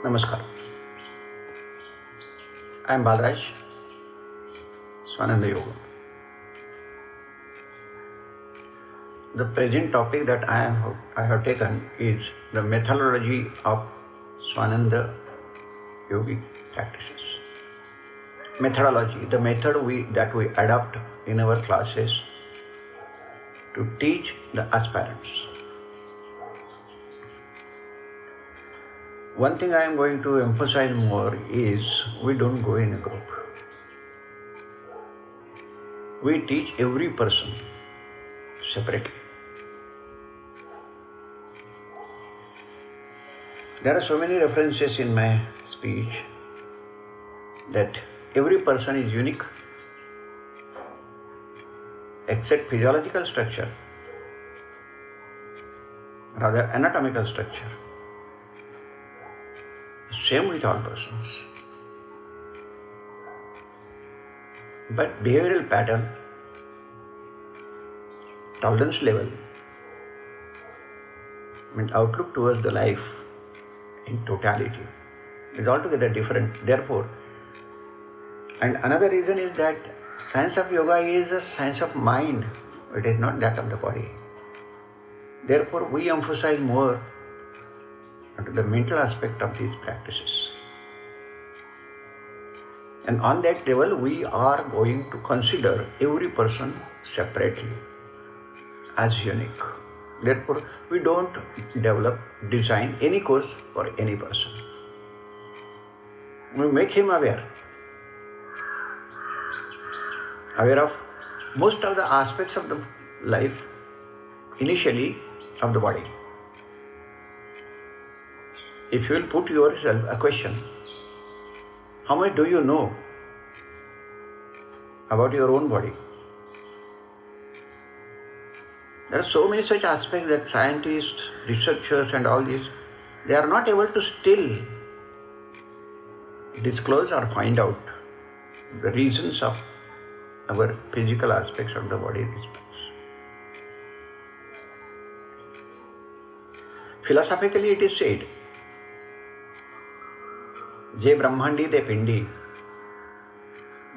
Namaskar. I am Bhalraj, Swanand Yoga. The present topic that I have taken is the methodology of Swanand yogic practices. Methodology, the method that we adopt in our classes to teach the aspirants. One thing I am going to emphasize more is we don't go in a group. We teach every person separately. There are so many references in my speech that every person is unique except physiological structure, rather anatomical structure. Same with all persons. But behavioral pattern, tolerance level, and outlook towards the life in totality is altogether different. Therefore, and another reason is that science of yoga is a science of mind. It is not that of the body. Therefore, we emphasize more to the mental aspect of these practices. And on that level, we are going to consider every person separately as unique. Therefore, we don't design any course for any person. We make him aware of most of the aspects of the life, initially of the body. If you will put yourself a question, how much do you know about your own body? There are so many such aspects that scientists, researchers and all these, they are not able to still disclose or find out the reasons of our physical aspects of the body. Philosophically it is said, Je Brahmandi de Pindi.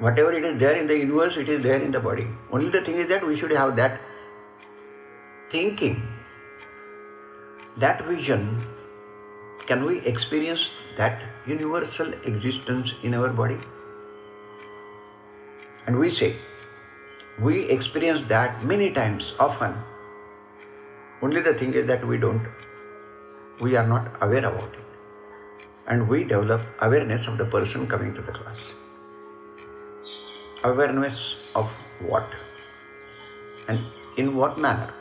Whatever it is there in the universe, it is there in the body. Only the thing is that we should have that thinking, that vision. Can we experience that universal existence in our body? And we say, we experience that many times, often. Only the thing is that we are not aware about it. And we develop awareness of the person coming to the class. Awareness of what? And in what manner?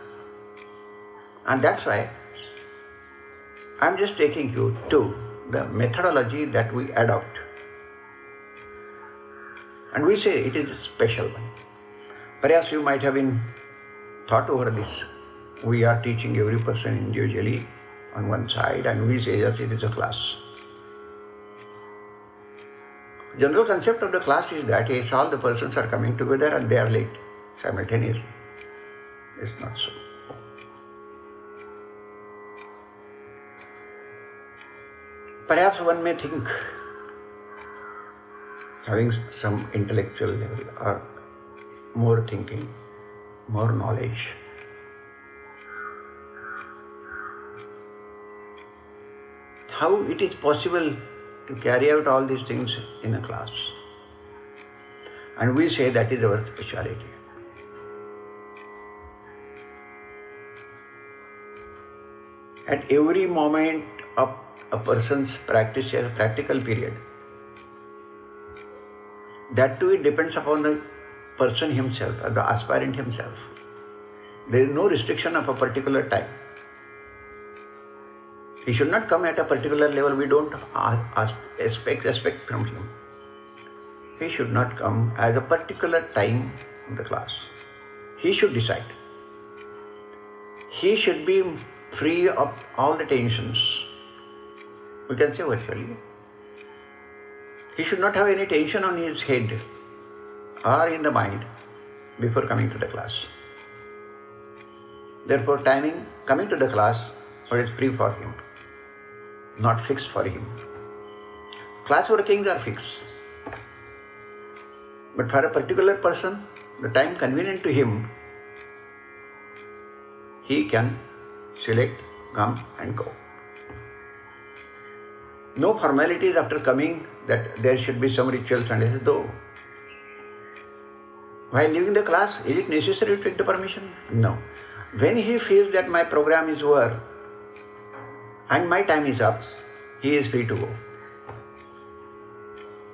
And that's why I'm just taking you to the methodology that we adopt. And we say it is a special one. Perhaps you might have been thought over this. We are teaching every person individually on one side, and we say that it is a class. General concept of the class is that all the persons are coming together and they are late simultaneously. It's not so. Perhaps one may think, having some intellectual level or more thinking, more knowledge, how it is possible to carry out all these things in a class. And we say that is our speciality. At every moment of a person's practical period, that too it depends upon the person himself, or the aspirant himself. There is no restriction of a particular time. He should not come at a particular level. We don't expect from him. He should not come at a particular time of the class. He should decide. He should be free of all the tensions. We can say virtually. He should not have any tension on his head or in the mind before coming to the class. Therefore, timing coming to the class is free for him, not fixed for him. class workings are fixed. But for a particular person, the time convenient to him, he can select, come and go. No formalities after coming that there should be some rituals and though. While leaving the class, is it necessary to take the permission? No. When he feels that my program is over and my time is up, he is free to go.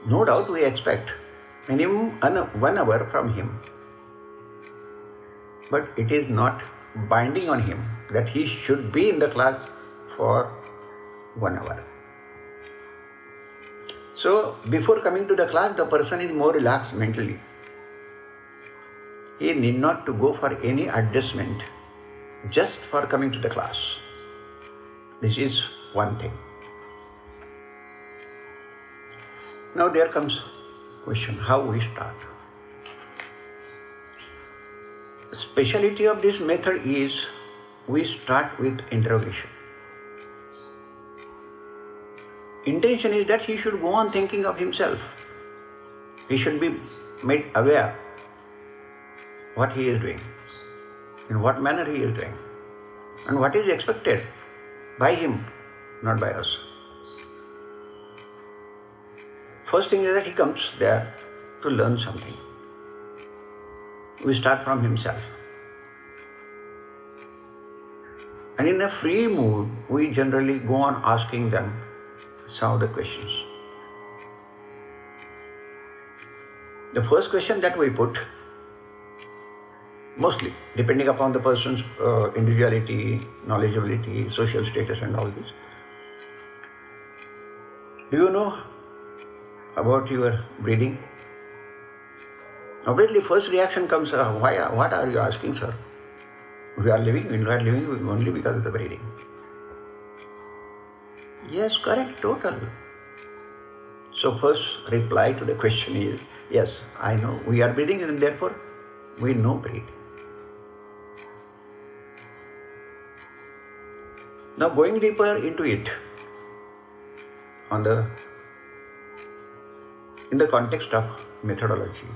No doubt we expect minimum 1 hour from him. But it is not binding on him that he should be in the class for 1 hour. So, before coming to the class, the person is more relaxed mentally. He need not to go for any adjustment just for coming to the class. This is one thing. Now there comes question, how we start. The speciality of this method is we start with interrogation. Intention is that he should go on thinking of himself. He should be made aware what he is doing, in what manner he is doing, and what is expected by him, not by us. First thing is that he comes there to learn something. We start from himself. And in a free mood, we generally go on asking them some of the questions. The first question that we put, mostly depending upon the person's individuality, knowledgeability, social status and all this. Do you know about your breathing? Obviously, first reaction comes, what are you asking, sir? We are living only because of the breathing. Yes, correct, total. So first reply to the question is, yes, I know we are breathing and therefore we know breathe. Now going deeper into it, in the context of methodology,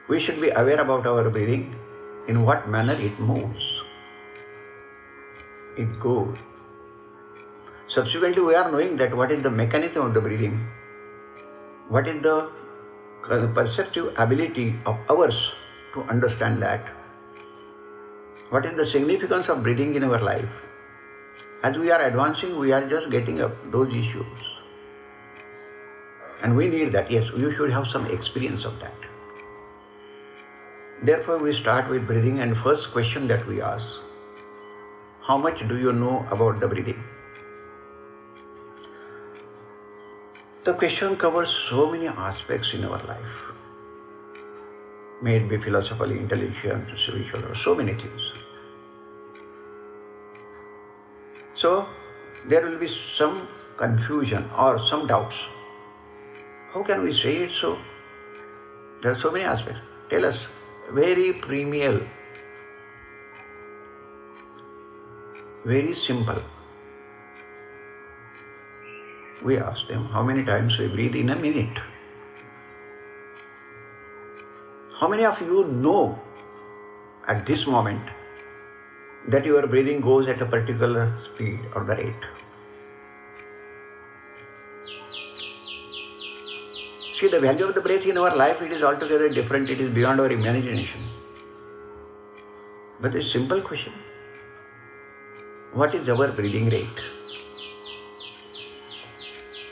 we should be aware about our breathing, in what manner it moves, it goes. Subsequently, we are knowing that what is the mechanism of the breathing, what is the perceptive ability of ours to understand that, what is the significance of breathing in our life. As we are advancing, we are just getting up those issues. And we need that, yes, you should have some experience of that. Therefore, we start with breathing, and first question that we ask, how much do you know about the breathing? The question covers so many aspects in our life. May it be philosophically, intellectual, spiritual, or so many things. So, there will be some confusion or some doubts. How can we say it so? There are so many aspects. Tell us, very primal, very simple. We ask them, how many times we breathe in a minute? How many of you know at this moment that your breathing goes at a particular speed or the rate? See, the value of the breath in our life, it is altogether different. It is beyond our imagination. But a simple question, what is our breathing rate?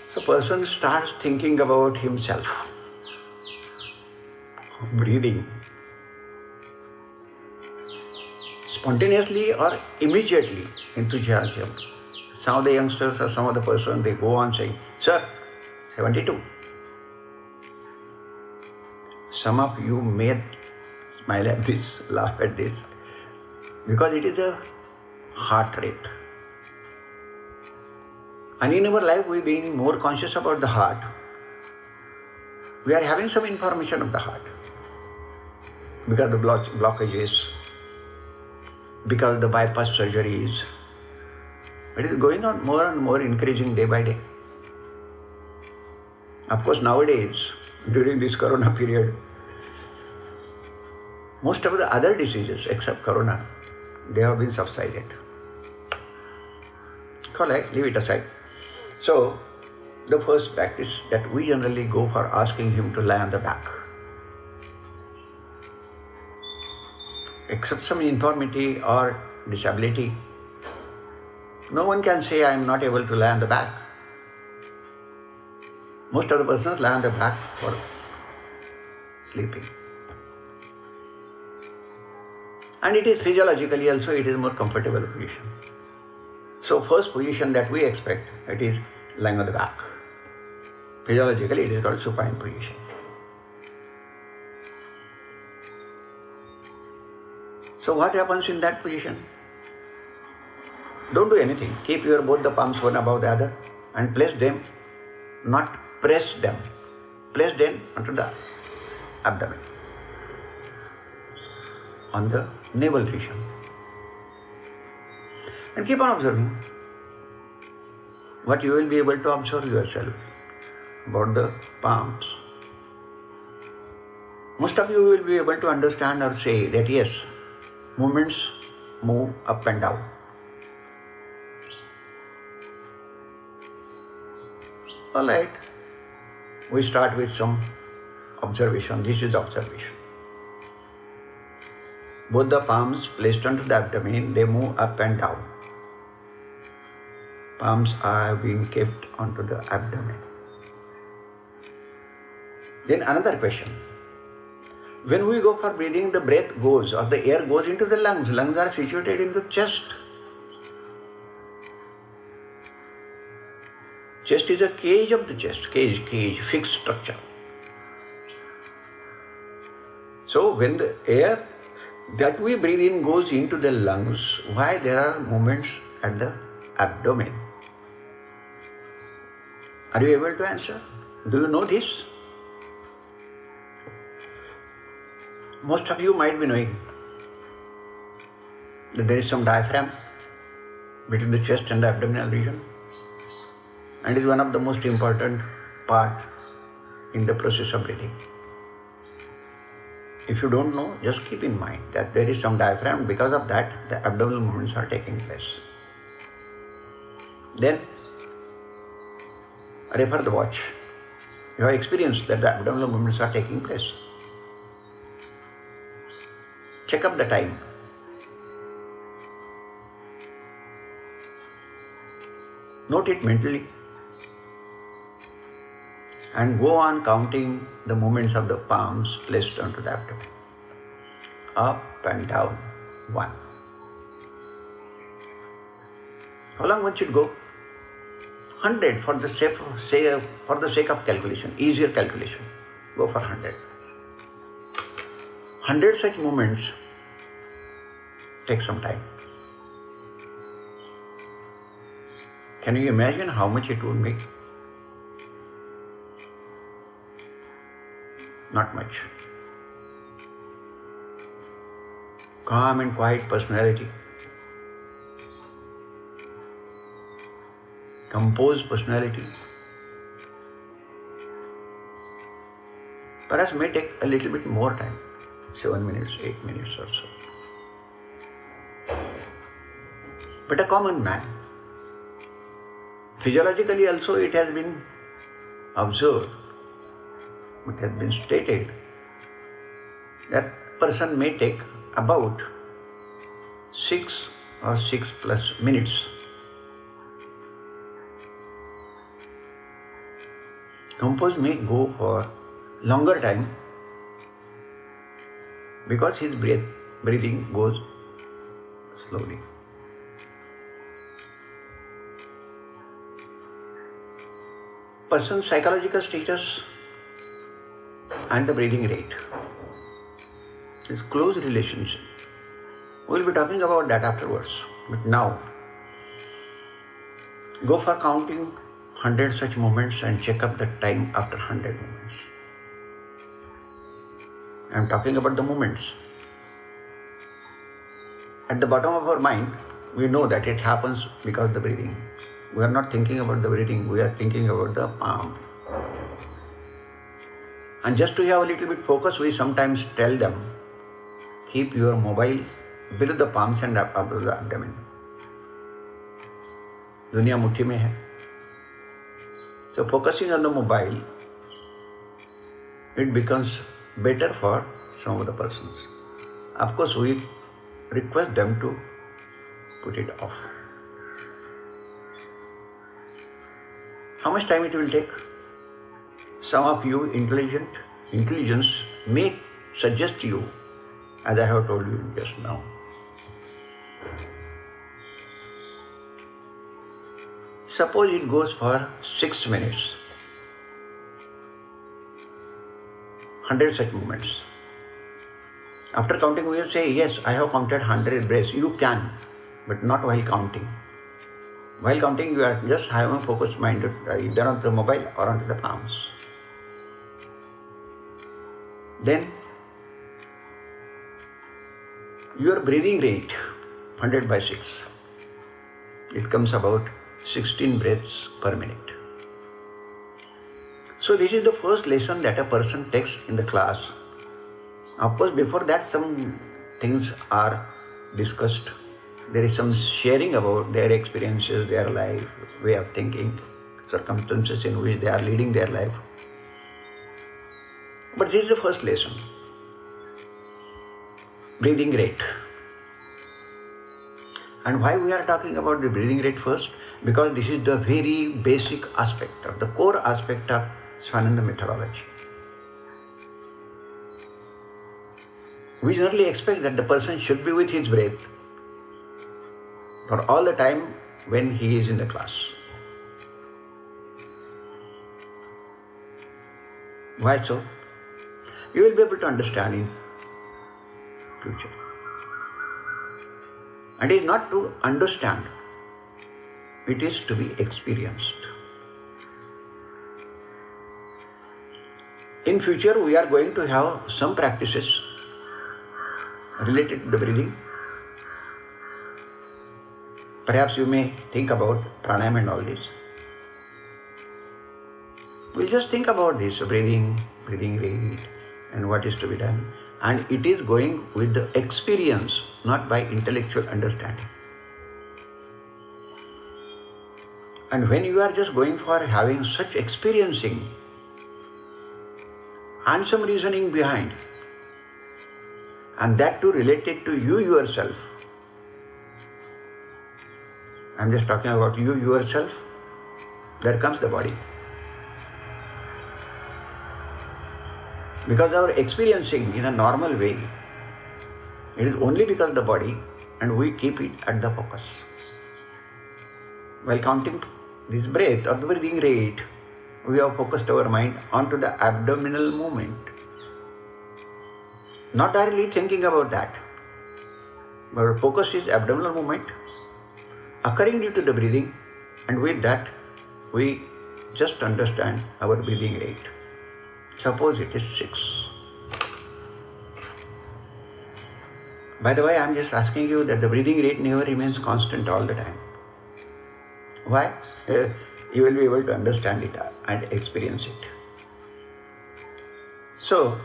So person starts thinking about himself, breathing. Spontaneously or immediately, enthusiasm. Some of the youngsters or some of the person, they go on saying, sir, 72. Some of you may smile at this, laugh at this, because it is a heart rate. And in our life, we being more conscious about the heart, we are having some information of the heart. Because of the blockages, because of the bypass surgeries, it is going on more and more increasing day by day. Of course, nowadays, during this corona period, most of the other diseases except corona, they have been subsided. Correct, leave it aside. So, the first practice that we generally go for asking him to lie on the back. Except some infirmity or disability, no one can say I am not able to lie on the back. Most of the persons lie on the back for sleeping. And it is physiologically also, it is more comfortable position. So first position that we expect, it is lying on the back. Physiologically, it is called supine position. So what happens in that position? Don't do anything. Keep your both the palms one above the other and place them, not press them. Place them onto the abdomen, on the navel region. And keep on observing what you will be able to observe yourself about the palms. Most of you will be able to understand or say that yes, movements move up and down. Alright, we start with some observation. This is observation. Both the palms placed onto the abdomen, they move up and down. Palms are being kept onto the abdomen. Then another question. When we go for breathing, the breath goes or the air goes into the lungs. Lungs are situated in the chest. Chest is a cage of the chest. Cage, fixed structure. So when the air that we breathe in goes into the lungs, why there are movements at the abdomen? Are you able to answer? Do you know this? Most of you might be knowing that there is some diaphragm between the chest and the abdominal region, and is one of the most important part in the process of breathing. If you don't know, just keep in mind that there is some diaphragm. Because of that, the abdominal movements are taking place. Then, refer the watch. You have experienced that the abdominal movements are taking place. Check up the time. Note it mentally and go on counting the movements of the palms placed onto the abdomen. Up and down, 1. How long one should go? 100 for the sake of calculation, easier calculation. Go for 100. 100 such movements take some time. Can you imagine how much it would make? Not much. Calm and quiet personality. Composed personality. Perhaps may take a little bit more time. 7 minutes, 8 minutes or so. But a common man. Physiologically also it has been observed, it has been stated that person may take about 6 or 6 plus minutes. Composed may go for longer time because his breathing goes slowly. Person's psychological status and the breathing rate is close relationship. We will be talking about that afterwards. But now, go for counting 100 such moments and check up the time after 100 moments. I am talking about the moments. At the bottom of our mind, we know that it happens because of the breathing. We are not thinking about the breathing, we are thinking about the palm. And just to have a little bit focus, we sometimes tell them, keep your mobile below the palms and above the abdomen. दुनिया मुट्ठी में है. So focusing on the mobile, it becomes better for some of the persons. Of course, we request them to put it off. How much time it will take? Some of you intelligence may suggest you, as I have told you just now. Suppose it goes for 6 minutes. 100 such movements. After counting, we will say, yes, I have counted 100 breaths. You can, but not while counting. While counting, you are just having focused mind either on the mobile or onto the palms. Then, your breathing rate, 100 by 6, it comes about 16 breaths per minute. So this is the first lesson that a person takes in the class. Of course, before that some things are discussed. There is some sharing about their experiences, their life, way of thinking, circumstances in which they are leading their life. But this is the first lesson. Breathing rate. And why we are talking about the breathing rate first? Because this is the very basic aspect, of the core aspect of Swanand methodology. We generally expect that the person should be with his breath for all the time when he is in the class. Why so? You will be able to understand in future. And it is not to understand, it is to be experienced. In future, we are going to have some practices related to the breathing. Perhaps you may think about pranayama and all this. We'll just think about this, breathing rate, and what is to be done. And it is going with the experience, not by intellectual understanding. And when you are just going for having such experiencing and some reasoning behind, and that too related to you yourself. I'm just talking about you yourself. There comes the body. Because our experiencing in a normal way, it is only because of the body, and we keep it at the focus. While counting this breath or the breathing rate, we have focused our mind onto the abdominal movement. Not directly thinking about that. But our focus is abdominal movement occurring due to the breathing, and with that we just understand our breathing rate. Suppose it is 6. By the way, I am just asking you that the breathing rate never remains constant all the time. Why? You will be able to understand it and experience it. So,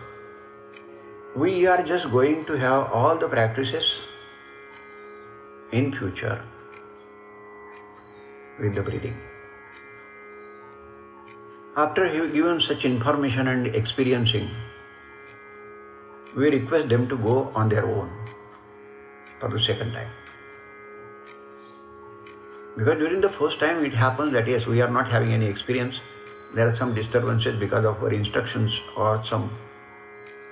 we are just going to have all the practices in future with the breathing. After given such information and experiencing, we request them to go on their own for the second time. Because during the first time it happens that yes, we are not having any experience. There are some disturbances because of our instructions or some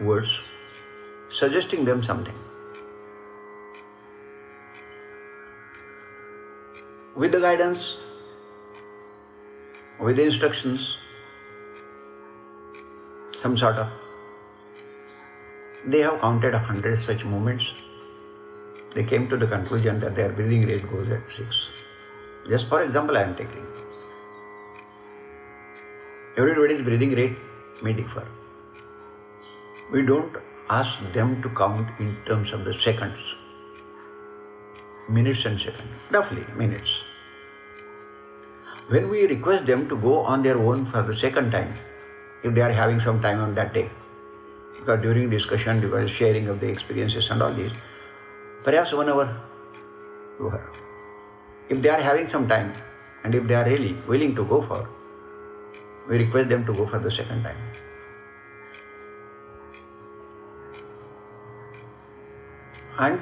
words suggesting them something. With the guidance, with the instructions, some sort of, they have counted 100 such movements. They came to the conclusion that their breathing rate goes at 6. Just for example, I am taking. Everybody's breathing rate may differ. We don't ask them to count in terms of the seconds, minutes and seconds, roughly minutes. When we request them to go on their own for the second time, if they are having some time on that day. Because during discussion, because sharing of the experiences and all this, perhaps 1 hour to her. If they are having some time and if they are really willing to go for, we request them to go for the second time. And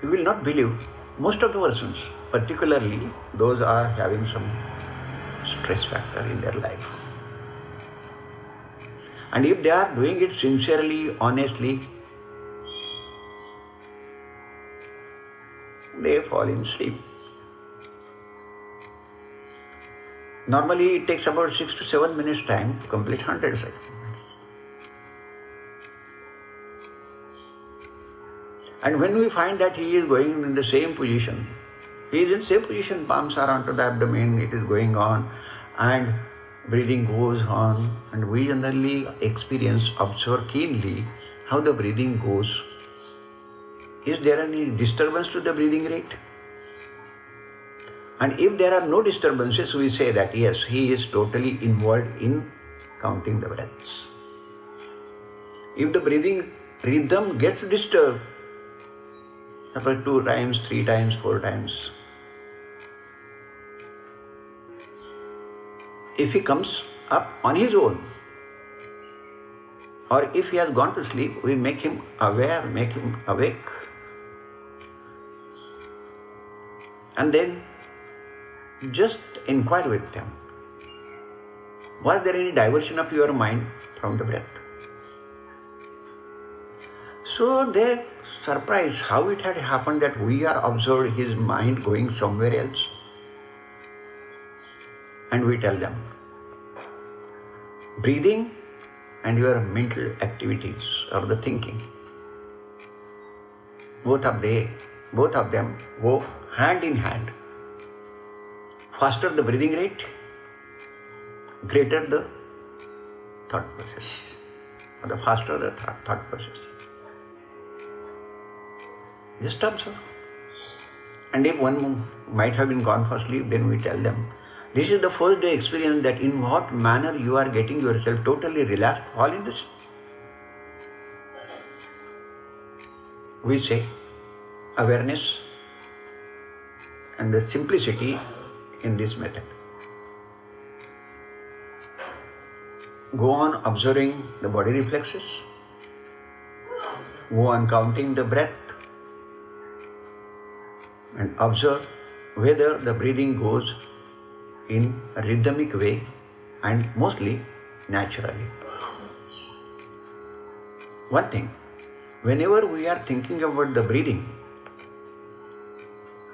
you will not believe, most of the persons, particularly those are having some stress factor in their life. And if they are doing it sincerely, honestly, they fall in sleep. Normally it takes about 6 to 7 minutes time to complete 100 seconds. And when we find that he is going in the same position, he is in the same position, palms are onto the abdomen, it is going on, and breathing goes on, and we generally experience, observe keenly how the breathing goes. Is there any disturbance to the breathing rate? And if there are no disturbances, we say that yes, he is totally involved in counting the breaths. If the breathing rhythm gets disturbed, about 2 times, 3 times, 4 times, if he comes up on his own, or if he has gone to sleep, we make him aware, make him awake. And then just inquire with them. Was there any diversion of your mind from the breath? So they surprised how it had happened that we are observed his mind going somewhere else. And we tell them, breathing and your mental activities or the thinking, both of them go hand in hand. Faster the breathing rate, greater the thought process, or the faster the thought process. Just observe. And if one might have been gone for sleep, then we tell them, this is the first day experience that in what manner you are getting yourself totally relaxed, fall in this. We say awareness and the simplicity in this method. Go on observing the body reflexes. Go on counting the breath and observe whether the breathing goes in a rhythmic way and mostly naturally. One thing, whenever we are thinking about the breathing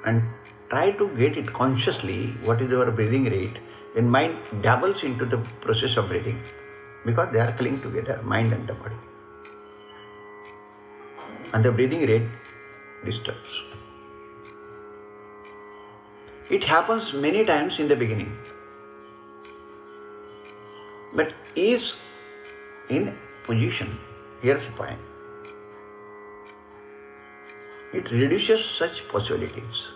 and try to get it consciously, what is our breathing rate, then mind dabbles into the process of breathing because they are linked together, mind and the body. And the breathing rate disturbs. It happens many times in the beginning, but is in position. Here's the point. It reduces such possibilities.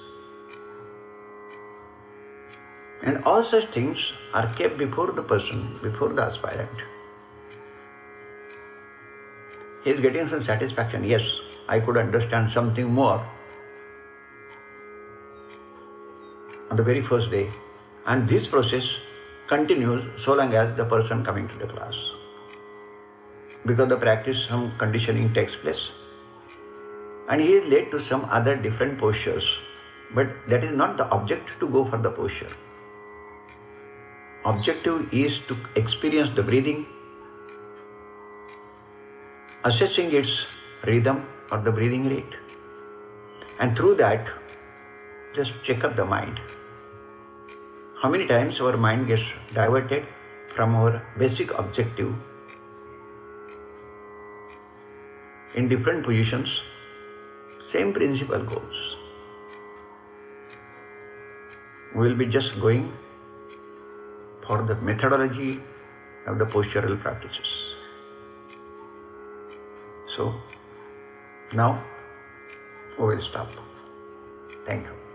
And all such things are kept before the person, before the aspirant. He is getting some satisfaction. Yes, I could understand something more on the very first day. And this process continues so long as the person coming to the class. Because the practice, some conditioning takes place. And he is led to some other different postures. But that is not the object to go for the posture. Objective is to experience the breathing, assessing its rhythm or the breathing rate. And through that, just check up the mind. How many times our mind gets diverted from our basic objective in different positions, same principle goes. We will be just going for the methodology of the postural practices. So, now we will stop. Thank you.